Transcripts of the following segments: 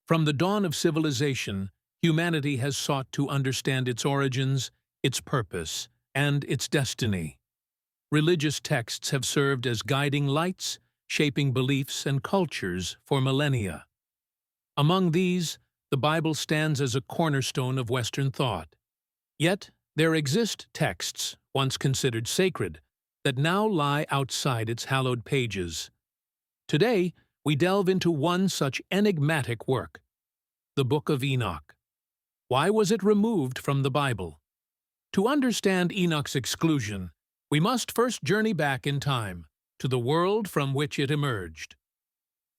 From the dawn of civilization, humanity has sought to understand its origins, its purpose, and its destiny. Religious texts have served as guiding lights, shaping beliefs and cultures for millennia. Among these, the Bible stands as a cornerstone of Western thought. Yet, there exist texts, once considered sacred, that now lie outside its hallowed pages. Today, we delve into one such enigmatic work, the Book of Enoch. Why was it removed from the Bible? To understand Enoch's exclusion, we must first journey back in time, to the world from which it emerged.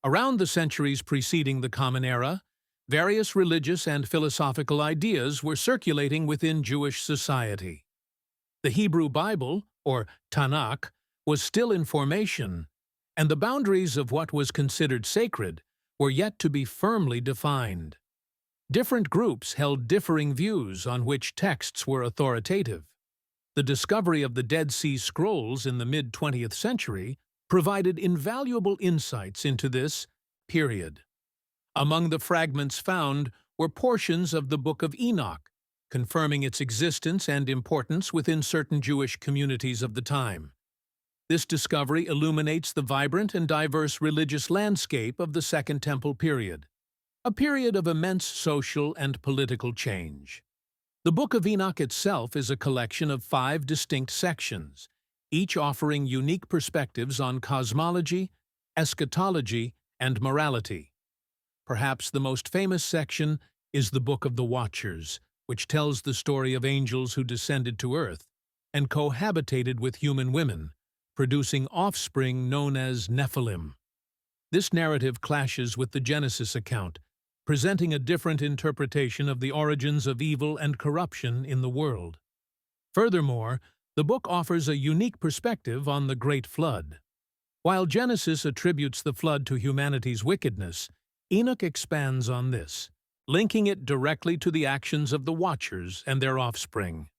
Around the centuries preceding the Common Era, various religious and philosophical ideas were circulating within Jewish society. The Hebrew Bible, or Tanakh, was still in formation, and the boundaries of what was considered sacred were yet to be firmly defined. Different groups held differing views on which texts were authoritative. The discovery of the Dead Sea Scrolls in the mid-20th century provided invaluable insights into this period. Among the fragments found were portions of the Book of Enoch, confirming its existence and importance within certain Jewish communities of the time. This discovery illuminates the vibrant and diverse religious landscape of the Second Temple period, a period of immense social and political change. The Book of Enoch itself is a collection of 5 distinct sections, each offering unique perspectives on cosmology, eschatology, and morality. Perhaps the most famous section is the Book of the Watchers, which tells the story of angels who descended to earth and cohabitated with human women, producing offspring known as Nephilim. This narrative clashes with the Genesis account, presenting a different interpretation of the origins of evil and corruption in the world. Furthermore, the book offers a unique perspective on the Great Flood. While Genesis attributes the flood to humanity's wickedness, Enoch expands on this, linking it directly to the actions of the Watchers and their offspring.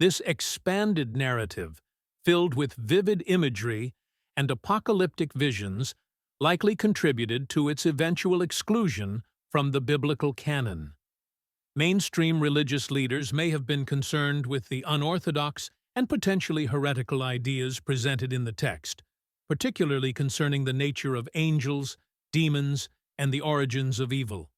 This expanded narrative, filled with vivid imagery and apocalyptic visions, likely contributed to its eventual exclusion from the biblical canon. Mainstream religious leaders may have been concerned with the unorthodox and potentially heretical ideas presented in the text, particularly concerning the nature of angels, demons, and the origins of evil.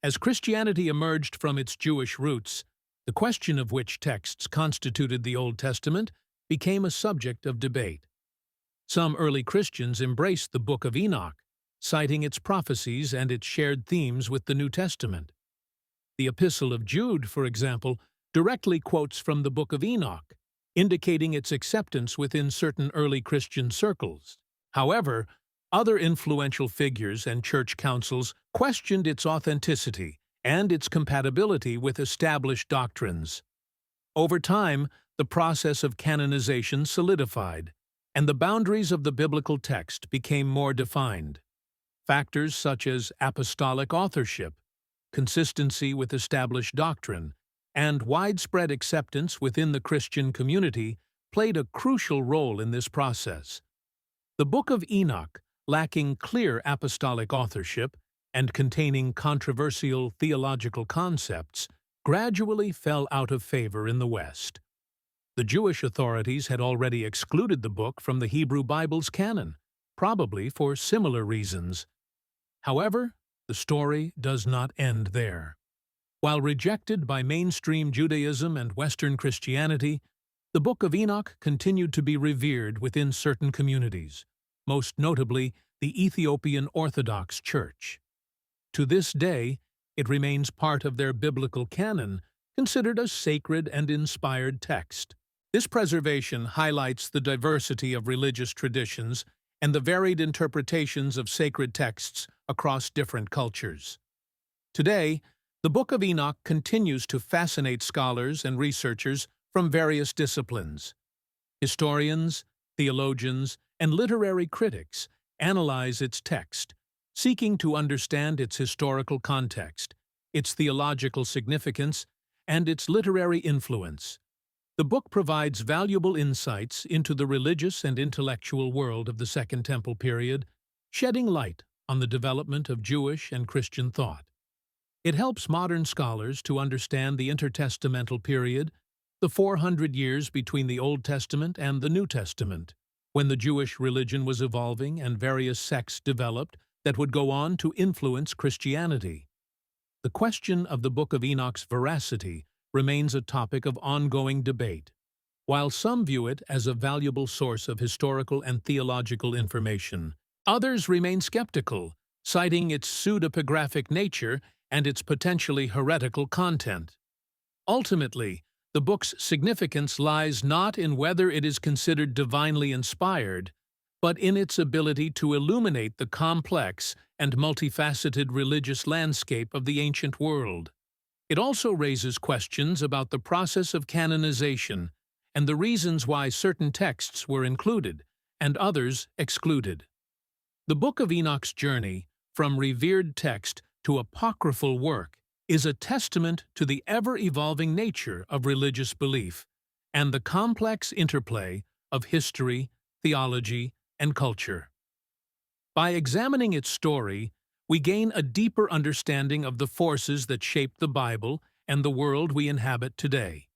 As Christianity emerged from its Jewish roots, the question of which texts constituted the Old Testament became a subject of debate. Some early Christians embraced the Book of Enoch, citing its prophecies and its shared themes with the New Testament. The Epistle of Jude, for example, directly quotes from the Book of Enoch, indicating its acceptance within certain early Christian circles. However, other influential figures and church councils questioned its authenticity and its compatibility with established doctrines. Over time, the process of canonization solidified, and the boundaries of the biblical text became more defined. Factors such as apostolic authorship, consistency with established doctrine, and widespread acceptance within the Christian community played a crucial role in this process. The Book of Enoch, lacking clear apostolic authorship and containing controversial theological concepts, gradually fell out of favor in the West. The Jewish authorities had already excluded the book from the Hebrew Bible's canon, probably for similar reasons. However, the story does not end there. While rejected by mainstream Judaism and Western Christianity, the Book of Enoch continued to be revered within certain communities, most notably the Ethiopian Orthodox Church. To this day, it remains part of their biblical canon, considered a sacred and inspired text. This preservation highlights the diversity of religious traditions and the varied interpretations of sacred texts across different cultures. Today, the Book of Enoch continues to fascinate scholars and researchers from various disciplines. Historians, theologians, and literary critics analyze its text, seeking to understand its historical context, its theological significance, and its literary influence. The book provides valuable insights into the religious and intellectual world of the Second Temple period, shedding light on the development of Jewish and Christian thought. It helps modern scholars to understand the intertestamental period, the 400 years between the Old Testament and the New Testament, when the Jewish religion was evolving and various sects developed that would go on to influence Christianity. The question of the Book of Enoch's veracity remains a topic of ongoing debate. While some view it as a valuable source of historical and theological information, others remain skeptical, citing its pseudepigraphic nature and its potentially heretical content. Ultimately, the book's significance lies not in whether it is considered divinely inspired, but in its ability to illuminate the complex and multifaceted religious landscape of the ancient world. It also raises questions about the process of canonization and the reasons why certain texts were included and others excluded. The Book of Enoch's journey, from revered text to apocryphal work, is a testament to the ever-evolving nature of religious belief and the complex interplay of history, theology, and culture. By examining its story, we gain a deeper understanding of the forces that shaped the Bible and the world we inhabit today.